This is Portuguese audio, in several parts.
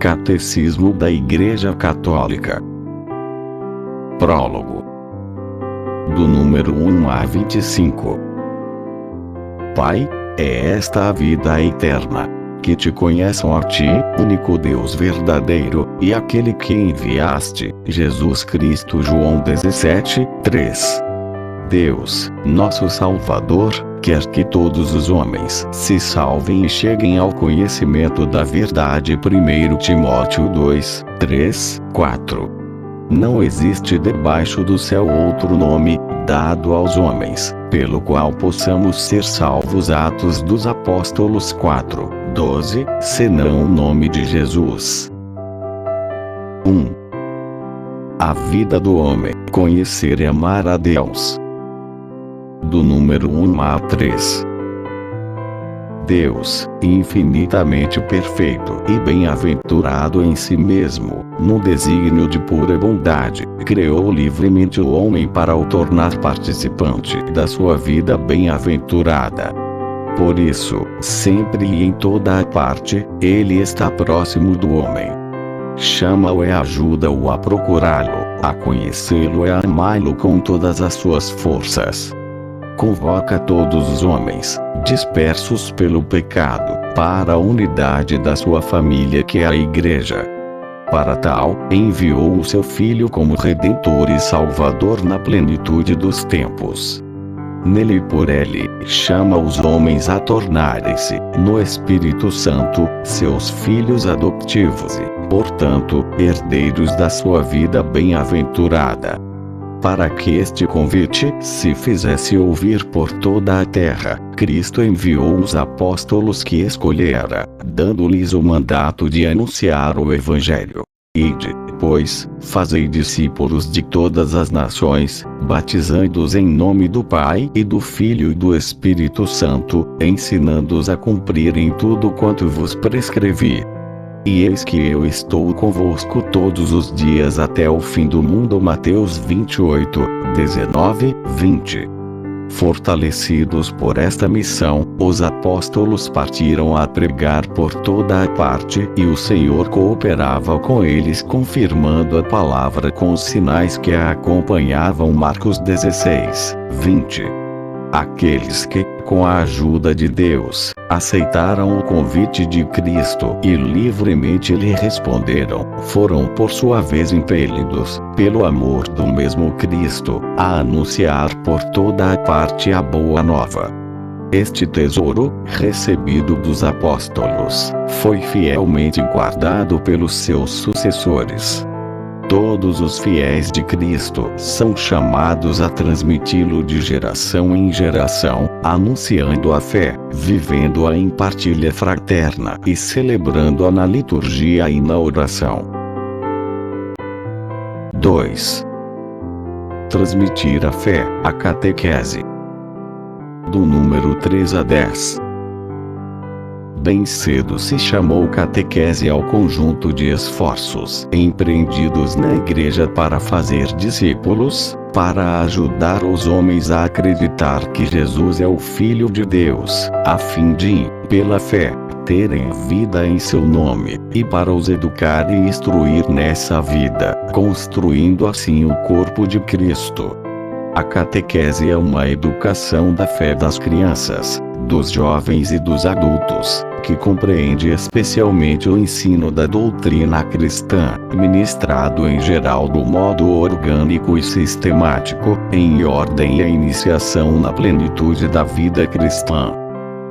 Catecismo da Igreja Católica. Prólogo. Do número 1 a 25. Pai, é esta a vida eterna: que te conheçam a ti, único Deus verdadeiro, e aquele que enviaste, Jesus Cristo. João 17:3. Deus, nosso Salvador, quer que todos os homens se salvem e cheguem ao conhecimento da verdade. 1 Timóteo 2:3-4. Não existe debaixo do céu outro nome dado aos homens pelo qual possamos ser salvos. Atos dos Apóstolos 4:12, senão o nome de Jesus. 1. A vida do homem: conhecer e amar a Deus. Do número 1 a 3. Deus, infinitamente perfeito e bem-aventurado em si mesmo, no desígnio de pura bondade, criou livremente o homem para o tornar participante da sua vida bem-aventurada. Por isso, sempre e em toda a parte, ele está próximo do homem. Chama-o e ajuda-o a procurá-lo, a conhecê-lo e a amá-lo com todas as suas forças. Convoca todos os homens, dispersos pelo pecado, para a unidade da sua família, que é a Igreja. Para tal, enviou o seu Filho como Redentor e Salvador na plenitude dos tempos. Nele e por ele, chama os homens a tornarem-se, no Espírito Santo, seus filhos adotivos e, portanto, herdeiros da sua vida bem-aventurada. Para que este convite se fizesse ouvir por toda a terra, Cristo enviou os apóstolos que escolhera, dando-lhes o mandato de anunciar o Evangelho. Ide, pois, fazei discípulos de todas as nações, batizando-os em nome do Pai e do Filho e do Espírito Santo, ensinando-os a cumprirem tudo quanto vos prescrevi. E eis que eu estou convosco todos os dias até o fim do mundo. Mateus 28:19-20. Fortalecidos por esta missão, os apóstolos partiram a pregar por toda a parte, e o Senhor cooperava com eles, confirmando a palavra com os sinais que a acompanhavam. Marcos 16:20. Aqueles que, com a ajuda de Deus, aceitaram o convite de Cristo e livremente lhe responderam, foram por sua vez impelidos, pelo amor do mesmo Cristo, a anunciar por toda a parte a boa nova. Este tesouro, recebido dos apóstolos, foi fielmente guardado pelos seus sucessores. Todos os fiéis de Cristo são chamados a transmiti-lo de geração em geração, anunciando a fé, vivendo-a em partilha fraterna e celebrando-a na liturgia e na oração. 2. Transmitir a fé, a catequese. Do número 3 a 10. Bem cedo se chamou catequese ao conjunto de esforços empreendidos na Igreja para fazer discípulos, para ajudar os homens a acreditar que Jesus é o Filho de Deus, a fim de, pela fé, terem vida em seu nome, e para os educar e instruir nessa vida, construindo assim o corpo de Cristo. A catequese é uma educação da fé das crianças, dos jovens e dos adultos, que compreende especialmente o ensino da doutrina cristã, ministrado em geral do modo orgânico e sistemático, em ordem à iniciação na plenitude da vida cristã.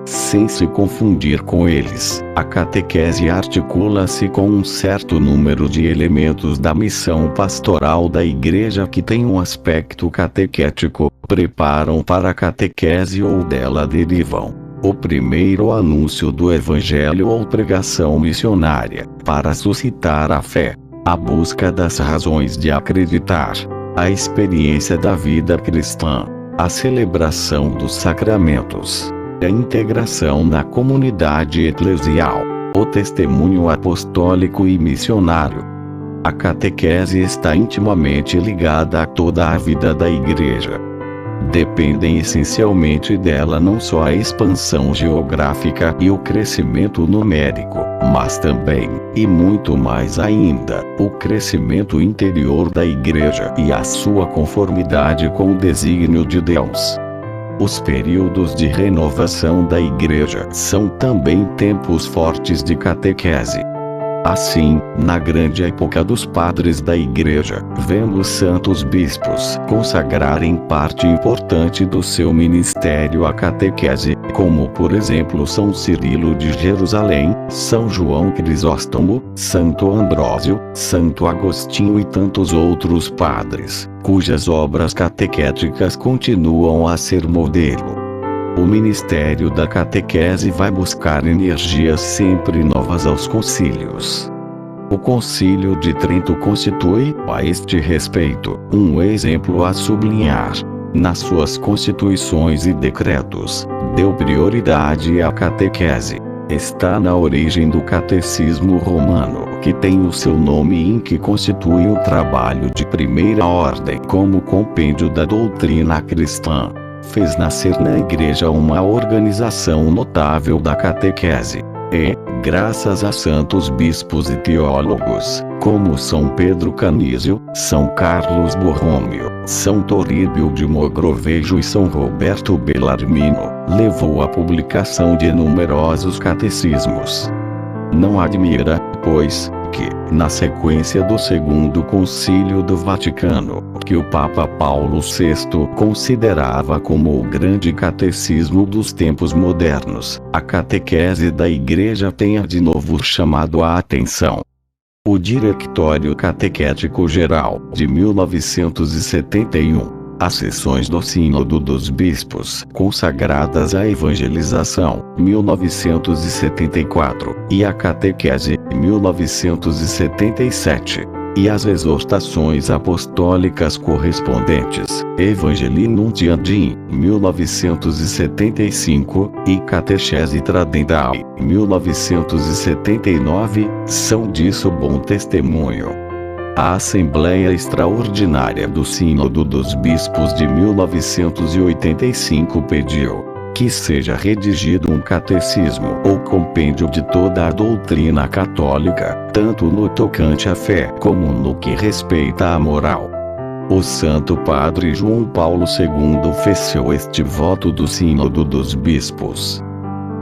Sem se confundir com eles, a catequese articula-se com um certo número de elementos da missão pastoral da Igreja que tem um aspecto catequético, preparam para a catequese ou dela derivam: o primeiro, anúncio do Evangelho ou pregação missionária, para suscitar a fé, a busca das razões de acreditar, a experiência da vida cristã, a celebração dos sacramentos, a integração na comunidade eclesial, o testemunho apostólico e missionário. A catequese está intimamente ligada a toda a vida da Igreja. dependem essencialmente dela não só a expansão geográfica e o crescimento numérico, mas também, e muito mais ainda, o crescimento interior da Igreja e a sua conformidade com o desígnio de Deus. Os períodos de renovação da Igreja são também tempos fortes de catequese. Assim, na grande época dos padres da Igreja, vemos santos bispos consagrarem parte importante do seu ministério à catequese, como por exemplo São Cirilo de Jerusalém, São João Crisóstomo, Santo Ambrósio, Santo Agostinho e tantos outros padres, cujas obras catequéticas continuam a ser modelo. O ministério da catequese vai buscar energias sempre novas aos concílios. O Concílio de Trento constitui, a este respeito, um exemplo a sublinhar. Nas suas constituições e decretos, deu prioridade à catequese. Está na origem do catecismo romano, que tem o seu nome e que constitui um trabalho de primeira ordem como compêndio da doutrina cristã. Fez nascer na Igreja uma organização notável da catequese. E, graças a santos bispos e teólogos, como São Pedro Canísio, São Carlos Borromeo, São Toribio de Mogrovejo e São Roberto Bellarmino, levou à publicação de numerosos catecismos. Não admira, pois, que, na sequência do Segundo Concílio do Vaticano, que o Papa Paulo VI considerava como o grande catecismo dos tempos modernos, a catequese da Igreja tenha de novo chamado a atenção. O Diretório Catequético Geral, de 1971, as sessões do Sínodo dos Bispos, consagradas à evangelização, 1974, e à catequese, 1977. E as exortações apostólicas correspondentes, Evangelii Nuntiandi, 1975, e Catechese Tradendae, 1979, são disso bom testemunho. A Assembleia Extraordinária do Sínodo dos Bispos de 1985 pediu que seja redigido um catecismo ou compêndio de toda a doutrina católica, tanto no tocante à fé como no que respeita à moral. O Santo Padre João Paulo II fechou este voto do Sínodo dos Bispos.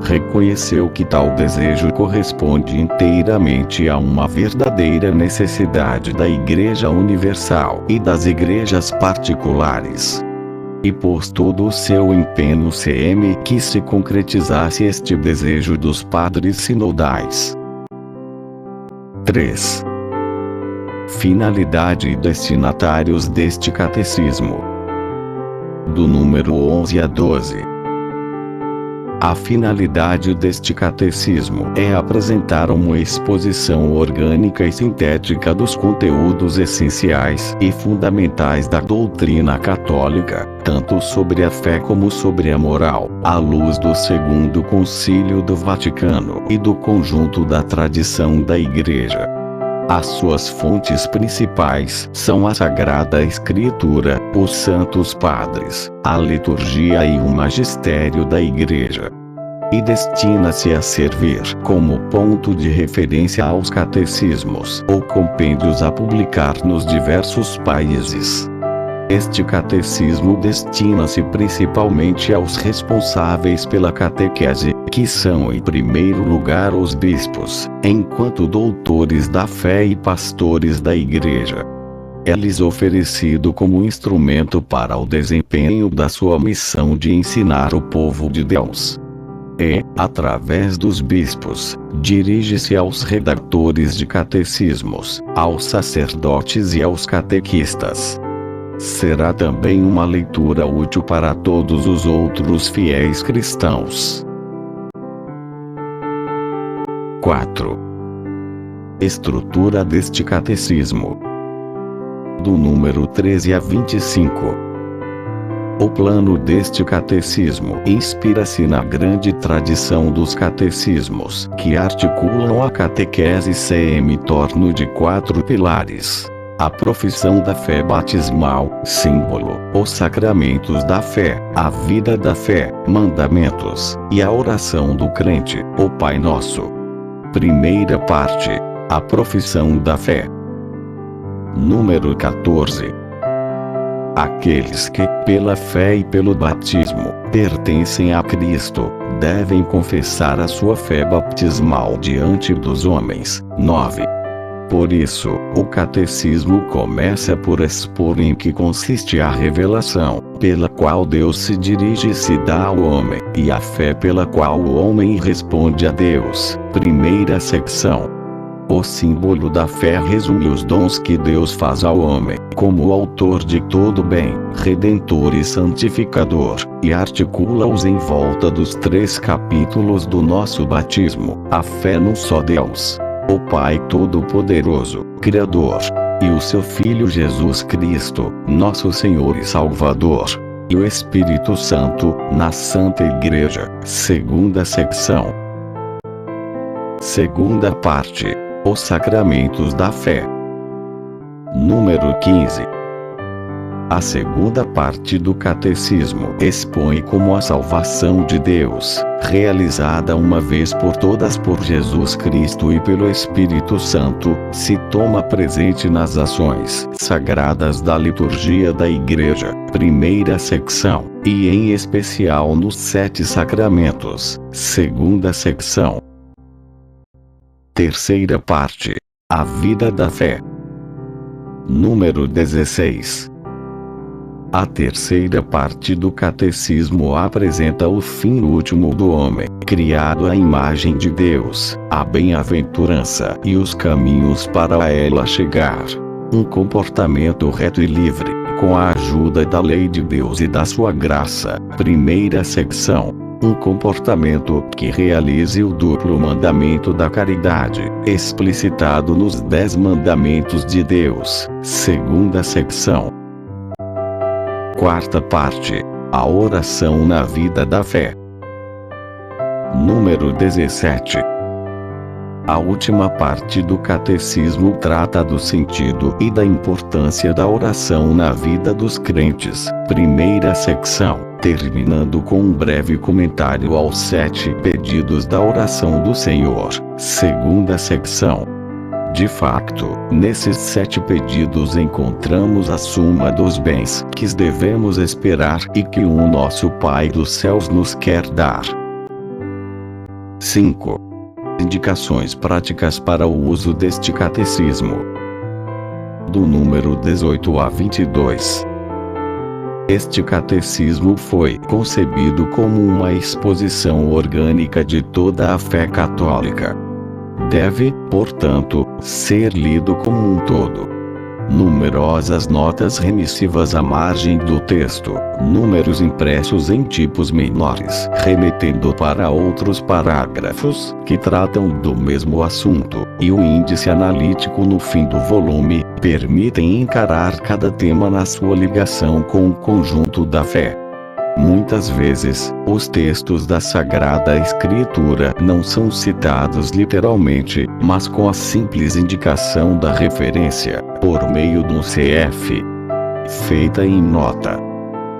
Reconheceu que tal desejo corresponde inteiramente a uma verdadeira necessidade da Igreja Universal e das igrejas particulares. E pôs todo o seu empenho que se concretizasse este desejo dos padres sinodais. 3. Finalidade e destinatários deste catecismo. Do número 11 a 12. A finalidade deste catecismo é apresentar uma exposição orgânica e sintética dos conteúdos essenciais e fundamentais da doutrina católica, tanto sobre a fé como sobre a moral, à luz do Segundo Concílio do Vaticano e do conjunto da tradição da Igreja. As suas fontes principais são a Sagrada Escritura, os Santos Padres, a liturgia e o magistério da Igreja. E destina-se a servir como ponto de referência aos catecismos ou compêndios a publicar nos diversos países. Este catecismo destina-se principalmente aos responsáveis pela catequese, que são em primeiro lugar os bispos, enquanto doutores da fé e pastores da Igreja. É-lhes oferecido como instrumento para o desempenho da sua missão de ensinar o povo de Deus. E, através dos bispos, dirige-se aos redatores de catecismos, aos sacerdotes e aos catequistas. Será também uma leitura útil para todos os outros fiéis cristãos. 4. Estrutura deste catecismo. Do número 13 a 25. O plano deste catecismo inspira-se na grande tradição dos catecismos, que articulam a catequese em torno de 4 pilares: a profissão da fé batismal, símbolo, os sacramentos da fé, a vida da fé, mandamentos, e a oração do crente, o Pai Nosso. Primeira parte, a profissão da fé. Número 14. Aqueles que, pela fé e pelo batismo, pertencem a Cristo, devem confessar a sua fé baptismal diante dos homens. 9. Por isso, o catecismo começa por expor em que consiste a revelação, pela qual Deus se dirige e se dá ao homem, e a fé pela qual o homem responde a Deus. Primeira secção. O símbolo da fé resume os dons que Deus faz ao homem, como o autor de todo bem, redentor e santificador, e articula-os em volta dos 3 capítulos do nosso batismo: a fé num só Deus, o Pai Todo-Poderoso, Criador, e o seu Filho Jesus Cristo, nosso Senhor e Salvador, e o Espírito Santo, na Santa Igreja. Segunda secção. Segunda parte. Os sacramentos da fé. Número 15. A segunda parte do catecismo expõe como a salvação de Deus, realizada uma vez por todas por Jesus Cristo e pelo Espírito Santo, se toma presente nas ações sagradas da liturgia da Igreja. Primeira secção, e em especial nos 7 sacramentos. Segunda secção. Terceira parte, a vida da fé. Número 16. A terceira parte do catecismo apresenta o fim último do homem, criado à imagem de Deus, a bem-aventurança e os caminhos para ela chegar. Um comportamento reto e livre, com a ajuda da lei de Deus e da sua graça. Primeira secção. Um comportamento que realize o duplo mandamento da caridade, explicitado nos 10 mandamentos de Deus. Segunda secção. Quarta parte, a oração na vida da fé. Número 17. A última parte do catecismo trata do sentido e da importância da oração na vida dos crentes. Primeira secção, terminando com um breve comentário aos 7 pedidos da oração do Senhor. Segunda secção. De facto, nesses 7 pedidos encontramos a suma dos bens que devemos esperar e que o nosso Pai dos céus nos quer dar. 5. Indicações práticas para o uso deste catecismo. Do número 18 a 22. Este catecismo foi concebido como uma exposição orgânica de toda a fé católica. Deve, portanto, ser lido como um todo. Numerosas notas remissivas à margem do texto, números impressos em tipos menores, remetendo para outros parágrafos, que tratam do mesmo assunto, e o índice analítico no fim do volume, permitem encarar cada tema na sua ligação com o conjunto da fé. Muitas vezes, os textos da Sagrada Escritura não são citados literalmente, mas com a simples indicação da referência, por meio de um CF, feita em nota.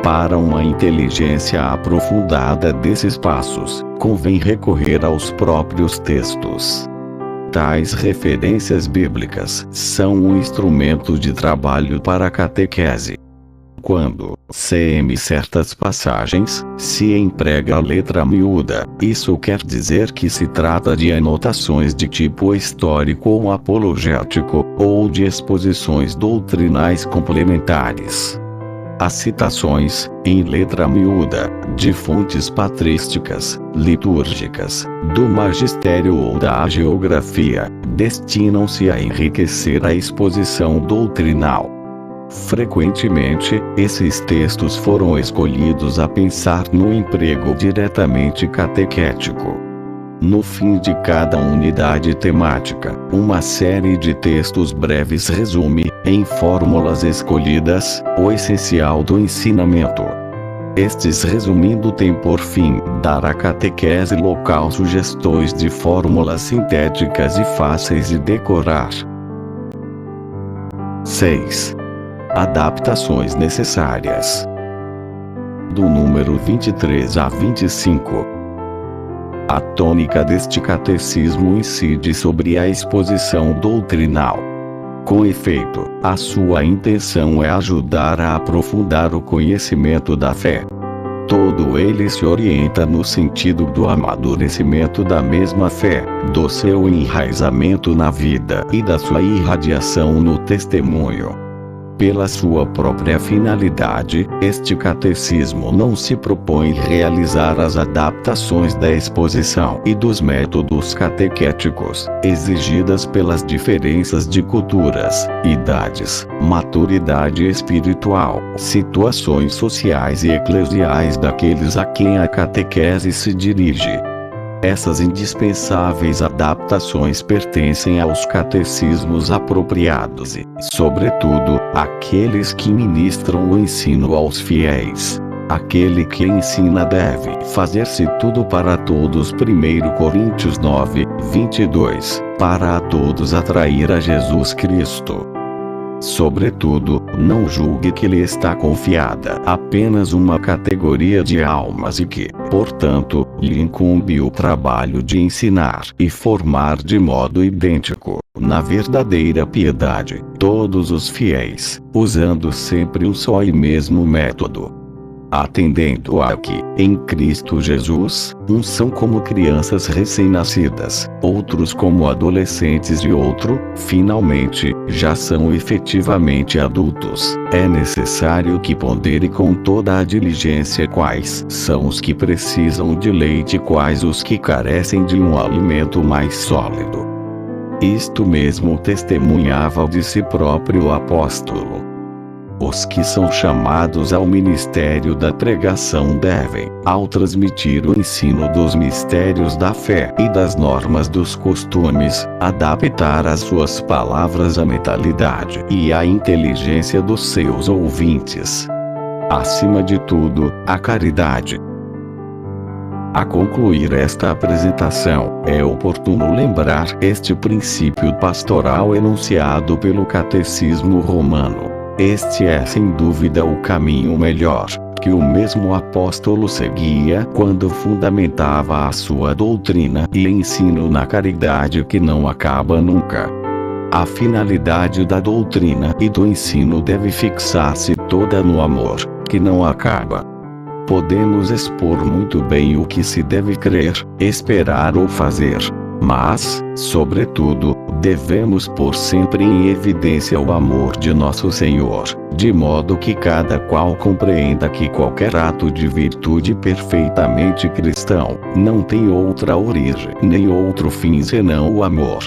Para uma inteligência aprofundada desses passos, convém recorrer aos próprios textos. Tais referências bíblicas são um instrumento de trabalho para a catequese. Quando, em certas passagens, se emprega a letra miúda, isso quer dizer que se trata de anotações de tipo histórico ou apologético, ou de exposições doutrinais complementares. As citações, em letra miúda, de fontes patrísticas, litúrgicas, do magistério ou da hagiografia, destinam-se a enriquecer a exposição doutrinal. Frequentemente, esses textos foram escolhidos a pensar no emprego diretamente catequético. No fim de cada unidade temática, uma série de textos breves resume, em fórmulas escolhidas, o essencial do ensinamento. Estes resumindo têm por fim, dar à catequese local sugestões de fórmulas sintéticas e fáceis de decorar. 6. Adaptações necessárias. Do número 23 a 25. A tônica deste catecismo incide sobre a exposição doutrinal. Com efeito, a sua intenção é ajudar a aprofundar o conhecimento da fé. Todo ele se orienta no sentido do amadurecimento da mesma fé, do seu enraizamento na vida e da sua irradiação no testemunho. Pela sua própria finalidade, este catecismo não se propõe realizar as adaptações da exposição e dos métodos catequéticos, exigidas pelas diferenças de culturas, idades, maturidade espiritual, situações sociais e eclesiais daqueles a quem a catequese se dirige. Essas indispensáveis adaptações pertencem aos catecismos apropriados e, sobretudo, àqueles que ministram o ensino aos fiéis. Aquele que ensina deve fazer-se tudo para todos. 1 Coríntios 9, 22, para a todos atrair a Jesus Cristo. Sobretudo, não julgue que lhe está confiada apenas uma categoria de almas e que, portanto, lhe incumbe o trabalho de ensinar e formar de modo idêntico, na verdadeira piedade, todos os fiéis, usando sempre um só e mesmo método. Atendendo a que, em Cristo Jesus, uns são como crianças recém-nascidas, outros como adolescentes e finalmente, já são efetivamente adultos. É necessário que pondere com toda a diligência quais são os que precisam de leite e quais os que carecem de um alimento mais sólido. Isto mesmo testemunhava de si próprio o apóstolo. Os que são chamados ao ministério da pregação devem, ao transmitir o ensino dos mistérios da fé e das normas dos costumes, adaptar as suas palavras à mentalidade e à inteligência dos seus ouvintes. Acima de tudo, a caridade. A concluir esta apresentação, é oportuno lembrar este princípio pastoral enunciado pelo Catecismo Romano. Este é sem dúvida o caminho melhor, que o mesmo apóstolo seguia quando fundamentava a sua doutrina e ensino na caridade que não acaba nunca. A finalidade da doutrina e do ensino deve fixar-se toda no amor, que não acaba. Podemos expor muito bem o que se deve crer, esperar ou fazer, mas, sobretudo, devemos pôr sempre em evidência o amor de nosso Senhor, de modo que cada qual compreenda que qualquer ato de virtude perfeitamente cristão não tem outra origem nem outro fim senão o amor.